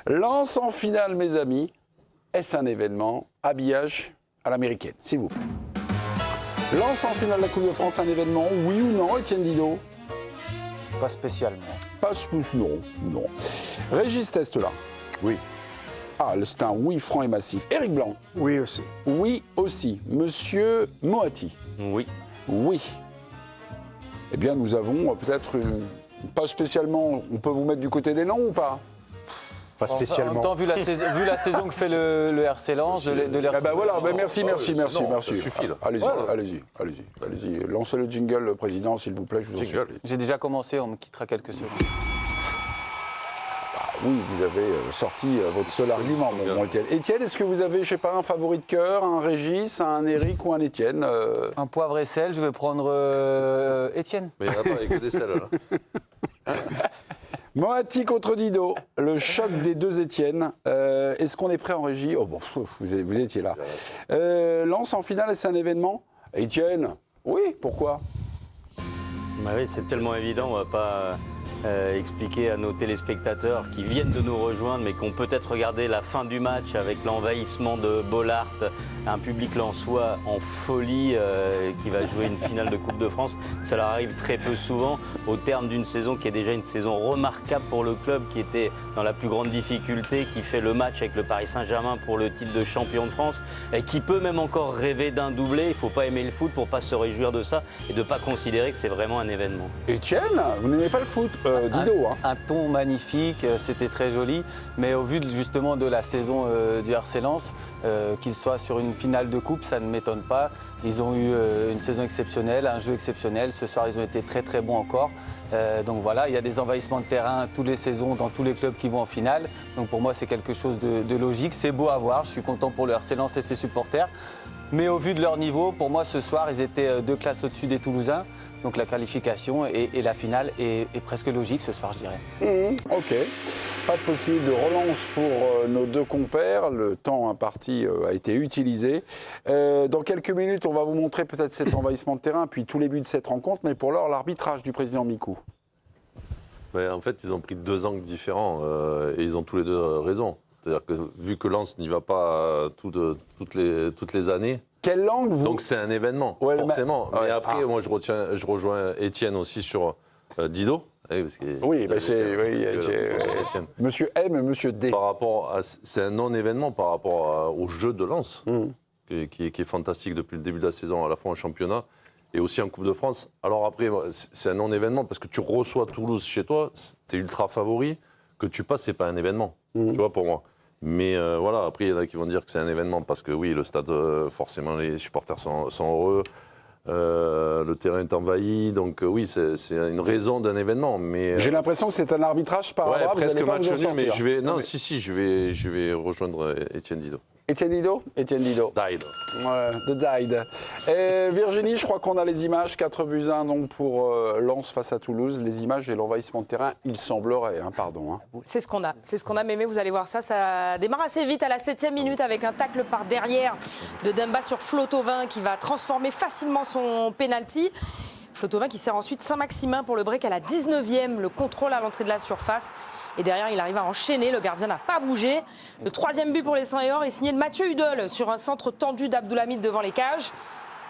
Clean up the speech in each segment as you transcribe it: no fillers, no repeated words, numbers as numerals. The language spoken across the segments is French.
Lens en finale, mes amis. Est-ce un événement? Habillage à l'américaine, s'il vous plaît. Lens en finale de la Coupe de France, un événement, oui ou non, Étienne Didot? Pas spécialement. Non. Régis Test là. Oui. Ah, c'est un oui franc et massif. Éric Blanc. Oui aussi. Oui aussi. Monsieur Moati. Oui. Oui. Eh bien, nous avons peut-être pas spécialement. On peut vous mettre du côté des noms ou pas? Pas spécialement. En même temps, vu la saison que fait le RC Lens, de les Eh ben voilà, ben merci. Ça suffit, là. Allez-y. Lancez le jingle, le président, s'il vous plaît, je vous en supplie. J'ai déjà commencé, on me quittera quelques secondes. Oui, vous avez sorti votre seul argument, mon Étienne. Étienne, est-ce que vous avez, je sais pas, un favori de cœur, un Régis, un Éric ou un Étienne Un poivre et sel, je vais prendre Étienne. Mais il n'y en a pas avec que des selles, là. Moati contre Didot, le choc des deux Étienne. Est-ce qu'on est prêt en régie? Oh bon, vous étiez là. Lens en finale, c'est un événement? Étienne, oui, pourquoi? Bah oui, c'est tellement évident, on ne va pas expliquer à nos téléspectateurs qui viennent de nous rejoindre, mais qui ont peut-être regardé la fin du match avec l'envahissement de Bollaert, un public lensois en folie qui va jouer une finale de Coupe de France. Ça leur arrive très peu souvent, au terme d'une saison qui est déjà une saison remarquable pour le club, qui était dans la plus grande difficulté, qui fait le match avec le Paris Saint-Germain pour le titre de champion de France, et qui peut même encore rêver d'un doublé. Il ne faut pas aimer le foot pour ne pas se réjouir de ça et de ne pas considérer que c'est vraiment un événement. Étienne, vous n'aimez pas le foot? Didot, hein. Un ton magnifique, c'était très joli, mais au vu justement de la saison du RC Lens, qu'il soit sur une finale de coupe, ça ne m'étonne pas. Ils ont eu une saison exceptionnelle, un jeu exceptionnel. Ce soir, ils ont été très très bons encore. Donc voilà, il y a des envahissements de terrain toutes les saisons dans tous les clubs qui vont en finale. Donc pour moi, c'est quelque chose de logique. C'est beau à voir. Je suis content pour le RC Lens et ses supporters. Mais au vu de leur niveau, pour moi, ce soir, ils étaient 2 classes au-dessus des Toulousains. Donc la qualification et la finale est presque logique ce soir, je dirais. Ok. Pas de possibilité de relance pour nos deux compères. Le temps imparti a été utilisé. Dans quelques minutes, on va vous montrer peut-être cet envahissement de terrain, puis tous les buts de cette rencontre. Mais pour l'heure, l'arbitrage du président Micou. Mais en fait, ils ont pris 2 angles différents et ils ont tous les deux raison. C'est-à-dire que vu que Lens n'y va pas toutes les années, quelle langue vous... donc c'est un événement, ouais, forcément. Mais après, moi, je rejoins Étienne aussi sur Didot. Parce oui, Étienne. Monsieur M et Monsieur D. Par rapport à, c'est un non-événement par rapport au jeu de Lens, qui est fantastique depuis le début de la saison, à la fois en championnat et aussi en Coupe de France. Alors après, c'est un non-événement parce que tu reçois Toulouse chez toi, tu es ultra favori, que tu passes, c'est pas un événement, tu vois, pour moi. Mais voilà, après, il y en a qui vont dire que c'est un événement parce que oui, le stade, forcément, les supporters sont heureux. Le terrain est envahi, donc oui, c'est une raison d'un événement. Mais j'ai l'impression que c'est un arbitrage par ouais, presque match nul, mais je vais je vais rejoindre Étienne Didot. Étienne Didot. Died. Ouais, de Died. Virginie, je crois qu'on a les images. 4-1 donc pour Lens face à Toulouse. Les images et l'envahissement de terrain, il semblerait. Pardon. C'est ce qu'on a. Mémé, vous allez voir ça. Ça démarre assez vite à la 7e minute avec un tacle par derrière de Demba sur Flo Thauvin qui va transformer facilement son penalty. Flo Thauvin qui sert ensuite Saint-Maximin pour le break à la 19e, le contrôle à l'entrée de la surface. Et derrière, il arrive à enchaîner, le gardien n'a pas bougé. Le 3e but pour les Saint-Éor est signé de Mathieu Hudol sur un centre tendu d'Abdoulhamid devant les cages.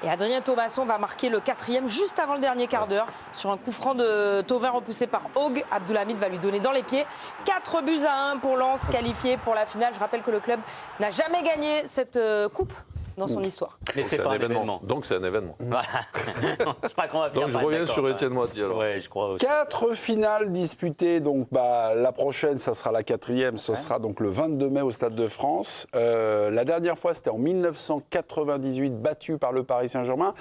Et Adrien Thomasson va marquer le 4e juste avant le dernier quart d'heure sur un coup franc de Thauvin repoussé par Hogg. Abdoulhamid va lui donner dans les pieds. 4-1 pour Lens, qualifié pour la finale. Je rappelle que le club n'a jamais gagné cette coupe dans son histoire. Mais c'est pas un événement. Donc c'est un événement. Je crois qu'on va donc je reviens sur Étienne Moati alors. Ouais, je crois aussi. 4 finales disputées, donc la prochaine, ça sera la 4e, ce sera donc le 22 mai au Stade de France. La dernière fois, c'était en 1998, battu par le Paris Saint-Germain.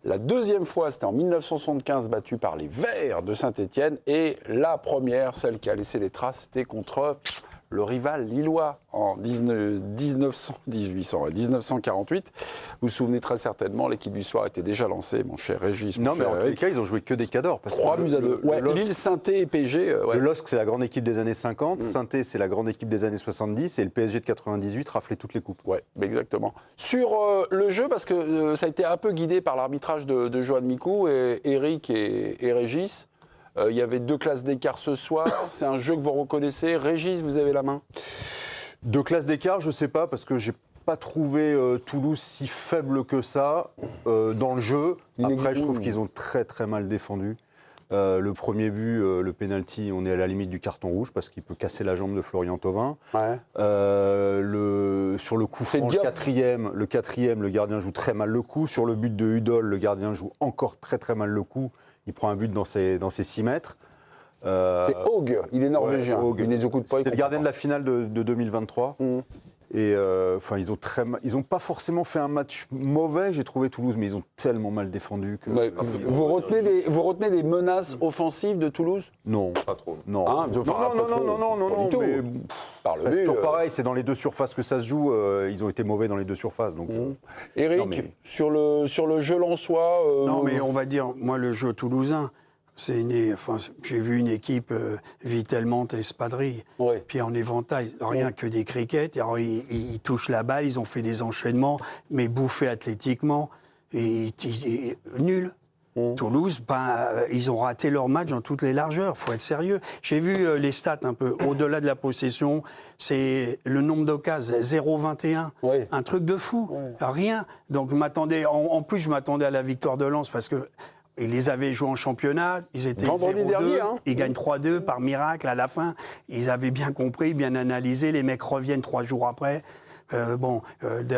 La deuxième fois, c'était en 1975, battu par les Verts de Saint-Étienne. Et la première, celle qui a laissé des traces, c'était contre le rival lillois en 1948. Vous vous souvenez très certainement, l'équipe du soir était déjà lancée, mon cher Régis. Non, mais en tous les cas, ils ont joué que des cadors. 3-2. Ouais, Lille, Saint-Étienne et PSG. Le LOSC, c'est la grande équipe des années 50. Saint-Étienne, c'est la grande équipe des années 70. Et le PSG de 98 raflait toutes les coupes. Oui, exactement. Sur le jeu, parce que ça a été un peu guidé par l'arbitrage de Johan Micou, et Eric et Régis. Il y avait 2 classes d'écart ce soir. C'est un jeu que vous reconnaissez. Régis, vous avez la main? 2 classes d'écart, je ne sais pas, parce que j'ai pas trouvé Toulouse si faible que ça dans le jeu. Après, je trouve qu'ils ont très très mal défendu. Le premier but, le penalty, on est à la limite du carton rouge parce qu'il peut casser la jambe de Florian Thauvin. Ouais. Sur le coup franc, le quatrième, le gardien joue très mal le coup. Sur le but de Hudol, le gardien joue encore très très mal le coup. Il prend un but dans ses 6 mètres. C'est Haug, il est norvégien. Ouais, Il les occupe pas. C'était le gardien de la finale de 2023. Et ils ont pas forcément fait un match mauvais, j'ai trouvé Toulouse, mais ils ont tellement mal défendu que. Vous retenez des menaces offensives de Toulouse? Non, Pas trop. non. Hein, non, mais c'est toujours pareil, c'est dans les 2 surfaces que ça se joue. Ils ont été mauvais dans les 2 surfaces. Donc, Eric, non, mais- sur le jeu lensois. Non, mais on va dire, moi, le jeu toulousain, j'ai vu une équipe Vitelmonte et Spadri, Ouais. puis en éventail, rien que des crickets. Alors, ils touchent la balle, ils ont fait des enchaînements, mais bouffés athlétiquement, nul. Toulouse, ils ont raté leur match dans toutes les largeurs, faut être sérieux. J'ai vu les stats un peu, au-delà de la possession, c'est le nombre d'occasions, 0,21, Ouais. un truc de fou, rien. Donc en plus je m'attendais à la victoire de Lens parce que ils les avaient joués en championnat, ils étaient Vendredi 0-2, dernier, hein. Ils gagnent 3-2 par miracle à la fin. Ils avaient bien compris, bien analysé, les mecs reviennent 3 jours après.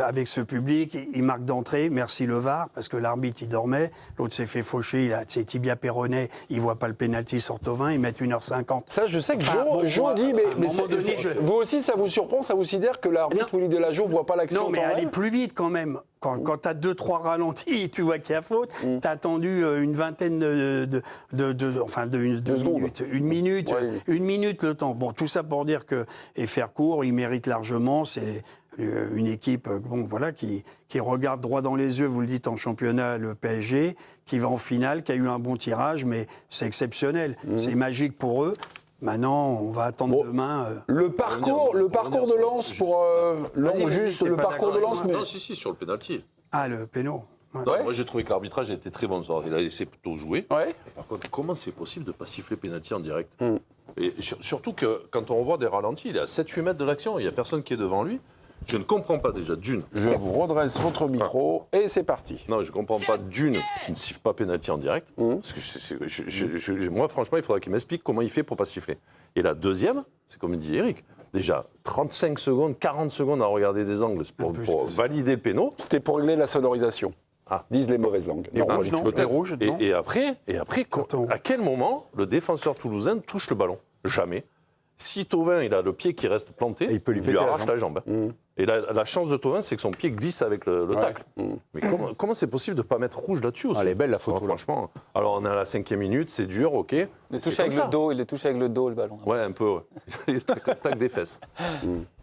Avec ce public, il marque d'entrée, merci le VAR, parce que l'arbitre, il dormait, l'autre s'est fait faucher, il a ses tibias péronés, il voit pas le pénalty sur Thauvin, ils mettent 1h50. Ça, je sais que Enfin, Jo dit, à un mais moment donné, vous aussi, ça vous surprend, ça vous sidère que l'arbitre Non. Willy Delageau ne voit pas l'action? Non, mais aller plus vite quand même. Quand tu as 2-3 ralentis, tu vois qu'il y a faute. Tu as attendu une vingtaine de secondes. minutes. Une minute le temps. Bon, tout ça pour dire que, et faire court, il mérite largement. C'est une équipe qui regarde droit dans les yeux, vous le dites, en championnat, le PSG, qui va en finale, qui a eu un bon tirage, mais c'est exceptionnel. C'est magique pour eux. Maintenant, on va attendre demain. Le parcours de Lens pour Vas-y, juste t'es le pas parcours de d'accord Lens, avec mais Non, si, sur le penalty. Ah, le péno. Ouais. Non, moi, j'ai trouvé que l'arbitrage a été très bon ce soir. Il a laissé plutôt jouer. ouais. Par contre, comment c'est possible de ne pas siffler penalty en direct? Et surtout que quand on voit des ralentis, il est à 7-8 mètres de l'action, il n'y a personne qui est devant lui. Je ne comprends pas déjà d'une. Je vous redresse votre micro et c'est parti. Non, je ne comprends pas d'une qui ne siffle pas penalty en direct. Parce que moi, franchement, il faudrait qu'il m'explique comment il fait pour ne pas siffler. Et la deuxième, c'est comme dit Eric, déjà 35 secondes, 40 secondes à regarder des angles pour valider le péno. C'était pour régler la sonorisation. Disent les mauvaises langues. Les rouges, non? Peut-être. Les rouges, non? Et après, Attends. à quel moment le défenseur toulousain touche le ballon? Jamais. Si Thauvin, il a le pied qui reste planté, Et il peut lui péter la arrache jambe. la jambe. Et la chance de Thauvin, c'est que son pied glisse avec le tacle. Mais comment c'est possible de ne pas mettre rouge là-dessus aussi? Elle est belle, la photo, là. Franchement. Alors, on est à la 5e minute, c'est dur, ok. Il les touche avec le dos, le ballon. Ouais, un peu, ouais. Tac des fesses.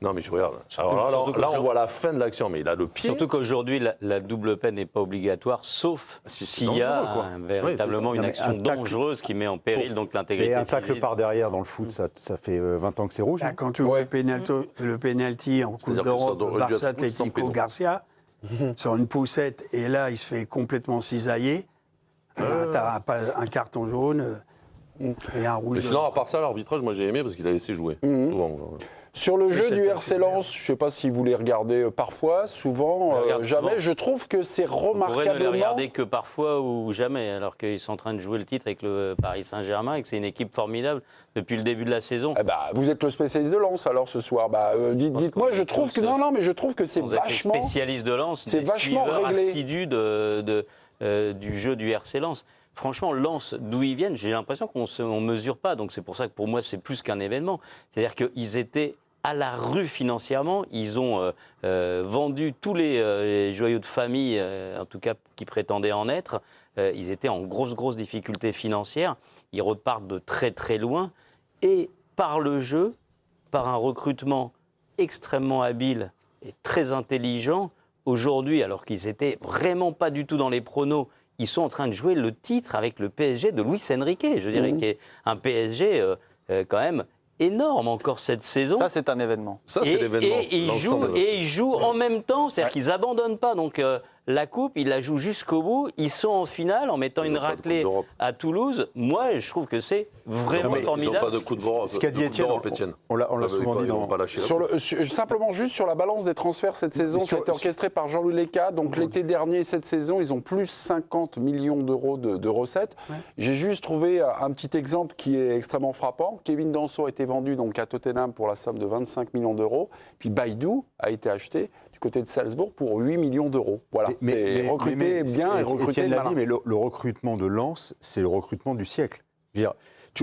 Non, mais je regarde. Alors là, on voit la fin de l'action, mais il a le pied. Surtout qu'aujourd'hui, la double peine n'est pas obligatoire, sauf Si c'est s'il y a dangereux, quoi. véritablement Oui, c'est ça. une Non, mais action un tacle- dangereuse qui met en péril donc l'intégrité Et un tacle physique. par derrière dans le foot, ça fait 20 ans que c'est rouge. Ah, hein. quand tu vois le penalty en Coupe C'est-à-dire que d'Europe, ça aurait dû Barça être plus sans Atlético péno. Garcia, sur une poussette, et là, il se fait complètement cisailler. T'as un carton jaune et un rouge. Mais sinon, à part ça, l'arbitrage, moi j'ai aimé parce qu'il a laissé jouer. Souvent. Sur le jeu c'est du assez RC Lens, je ne sais pas si vous les regardez parfois, souvent, regarde jamais. souvent. Je trouve que c'est On pourrait ne les remarquablement. regarder que parfois ou jamais, alors qu'ils sont en train de jouer le titre avec le Paris Saint-Germain et que c'est une équipe formidable depuis le début de la saison. Eh ben, vous êtes le spécialiste de Lens alors ce soir. Dites-moi, je trouve que mais je trouve que c'est Vous êtes vachement. spécialiste de Lens, c'est des vachement suiveurs réglé. assidus du jeu du RC Lens. Franchement, Lens, d'où ils viennent, j'ai l'impression qu'on ne mesure pas. Donc c'est pour ça que pour moi, c'est plus qu'un événement. C'est-à-dire qu'ils étaient à la rue financièrement. Ils ont vendu tous les joyaux de famille, en tout cas qui prétendaient en être. Ils étaient en grosse difficulté financière. Ils repartent de très très loin. Et par le jeu, par un recrutement extrêmement habile et très intelligent, aujourd'hui, alors qu'ils n'étaient vraiment pas du tout dans les pronos, ils sont en train de jouer le titre avec le PSG de Luis Enrique, je dirais, qui est un PSG quand même énorme encore cette saison. Ça, c'est un événement. Ça, c'est l'événement. Et ils jouent en même temps, c'est-à-dire qu'ils n'abandonnent pas. Donc la coupe, ils la jouent jusqu'au bout. Ils sont en finale en mettant une ont pas de raclée Coupe d'Europe. à Toulouse. Moi, je trouve que c'est vraiment Ils n'ont formidable. pas de coup d'Europe. Ce qu'a dit Étienne, on l'a souvent dit dans... Simplement juste sur la balance des transferts cette saison, ça a été orchestré par Jean-Louis Leca. Donc l'été dernier, cette saison, ils ont plus 50 millions d'euros de recettes. Ouais. J'ai juste trouvé un petit exemple qui est extrêmement frappant. Kevin Danso a été vendu donc à Tottenham pour la somme de 25 millions d'euros. Puis Baïdou a été acheté du côté de Salzbourg pour 8 millions d'euros. Voilà, c'est recruter bien et recruter Étienne l'a malin. dit, mais le recrutement de Lens, c'est le recrutement du siècle. Je veux dire,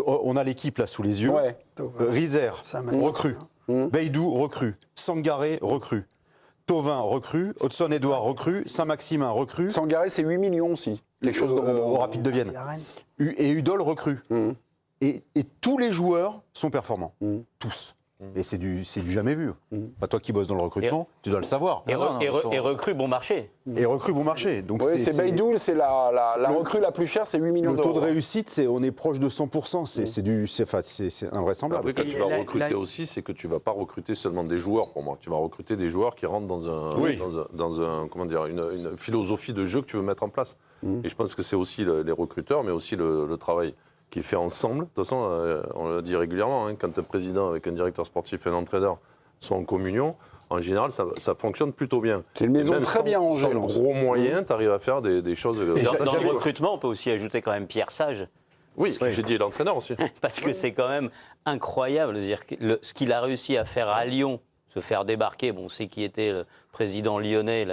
on a l'équipe là sous les yeux. Ouais. Rizer, recrue. Baïdou, recrue. Sangaré, recrue. Thauvin, recrue. Hudson-Edouard, recrue. Saint-Maximin, recrue. Sangaré, c'est 8 millions aussi. Quelque chose au Rapide de Vienne. Et Udol, recrue. Et tous les joueurs sont performants. Tous. Et c'est du jamais vu. Pas toi qui bosses dans le recrutement, tu dois le savoir. Et recrue bon marché. Et recrue bon marché. Donc oui, c'est Baïdou, c'est la recrue la plus chère, c'est 8 millions d'euros. Le taux de réussite, on est proche de 100%. C'est invraisemblable. Après, quand tu vas recruter aussi, c'est que tu ne vas pas recruter seulement des joueurs pour moi. Tu vas recruter des joueurs qui rentrent dans une philosophie de jeu que tu veux mettre en place. Et je pense que c'est aussi les recruteurs, mais aussi le travail qui est fait ensemble. De toute façon, on le dit régulièrement, quand un président avec un directeur sportif et un entraîneur sont en communion, en général, ça fonctionne plutôt bien. C'est une maison très bien rangée. Sans gros moyens, tu arrives à faire des choses... Dans le recrutement, on peut aussi ajouter quand même Pierre Sage. Oui, ce que j'ai dit, l'entraîneur aussi. Parce que c'est quand même incroyable. Ce qu'il a réussi à faire à Lyon, se faire débarquer, bon, on sait qui était le président lyonnais,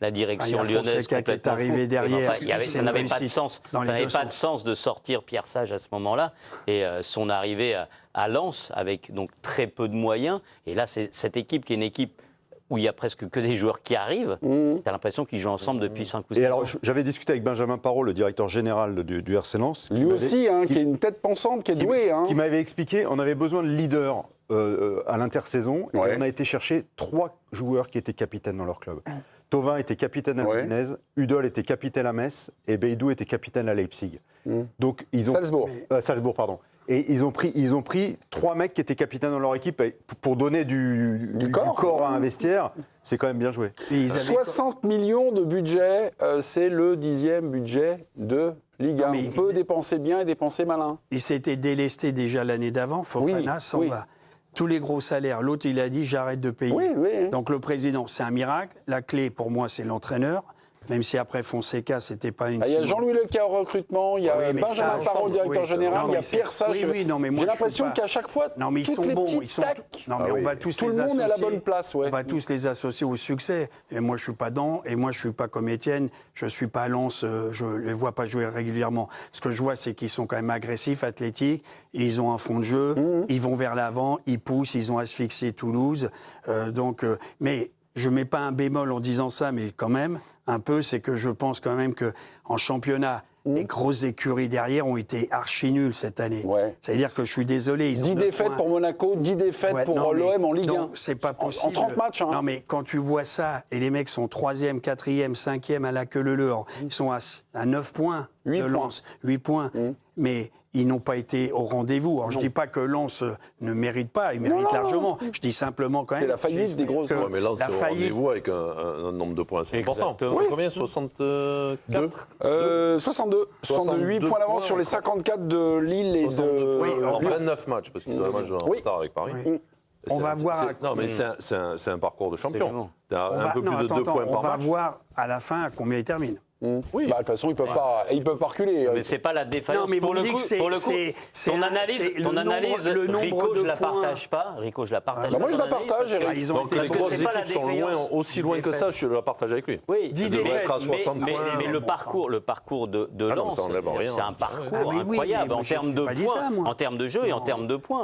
la direction lyonnaise qui est arrivé derrière. Ça n'avait pas de sens. Ça n'avait pas de sens de sortir Pierre Sage à ce moment-là. Et son arrivée à Lens avec donc très peu de moyens. Et là, c'est cette équipe qui est une équipe où il y a presque que des joueurs qui arrivent. Tu as l'impression qu'ils jouent ensemble depuis 5 ou 6 ans. Et alors, j'avais discuté avec Benjamin Parot, le directeur général du RC Lens. Lui aussi, qui est une tête pensante, qui est doué. Qui m'avait expliqué, on avait besoin de leaders à l'intersaison. Et on a été chercher 3 joueurs qui étaient capitaines dans leur club. Thauvin était capitaine à l'Udinese, Udol était capitaine à Metz et Baïdou était capitaine à Leipzig. Donc ils ont Salzbourg, pardon. Et ils ont pris 3 mecs qui étaient capitaines dans leur équipe pour donner du corps à un vestiaire. C'est quand même bien joué. 60 millions de budget, c'est le 10e budget de Ligue 1. On peut dépenser bien et dépenser malin. Il s'était délesté déjà l'année d'avant. Fofana s'en va. Tous les gros salaires. L'autre, il a dit, j'arrête de payer. Donc le président, c'est un miracle. La clé, pour moi, c'est l'entraîneur. Même si après Fonseca, c'était pas une... Il y a Jean-Louis Leca au recrutement, il y a Benjamin Parot, directeur général, il y a Pierre Sage. J'ai l'impression qu'à chaque fois, non, mais ils sont bons. Non, mais on va tous les associer. Tout le monde est à la bonne place. On va tous les associer au succès. Et moi, je suis pas dedans. Et moi, je suis pas comme Étienne. Je suis pas à Lens. Je les vois pas jouer régulièrement. Ce que je vois, c'est qu'ils sont quand même agressifs, athlétiques. Ils ont un fond de jeu. Ils vont vers l'avant. Ils poussent. Ils ont asphyxié Toulouse. Mais je ne mets pas un bémol en disant ça, mais quand même, un peu, c'est que je pense quand même qu'en championnat, les grosses écuries derrière ont été archi nulles cette année. C'est-à-dire que je suis désolé. 10 défaites pour Monaco, 10 défaites pour l'OM en Ligue 1. C'est pas possible. En 30 matchs. Non, mais quand tu vois ça, et les mecs sont 3e, 4e, 5e à la queue leu-leu, ils sont à 9 points de Lens, 8 points. Mais ils n'ont pas été au rendez-vous. Alors, je ne dis pas que Lens ne mérite pas, il mérite largement. Je dis simplement quand même... C'est la faillite des grosses... mais Lens, c'est au rendez-vous avec un nombre de points assez important. Combien 64 62. 8 points d'avance sur les 54 de Lille et de... En 29 matchs, parce qu'ils ont un match en retard avec Paris. On va voir... Non, mais c'est un parcours de champion. Tu as un peu plus de 2 points par match. On va voir à la fin à combien ils terminent. Oui. De toute façon, ils ne peuvent pas reculer. Mais c'est pas la défaillance. Non, mais pour le coup, ton analyse, Rico, je la partage pas. Rico, je la partage pas. Moi, je la partage, Eric. Donc, les grosses équipes sont aussi loin que ça, je la partage avec lui. Oui, 10 défaites, à 60 points. Mais le parcours de Lens, c'est un parcours incroyable en termes de points, en termes de jeu et en termes de points.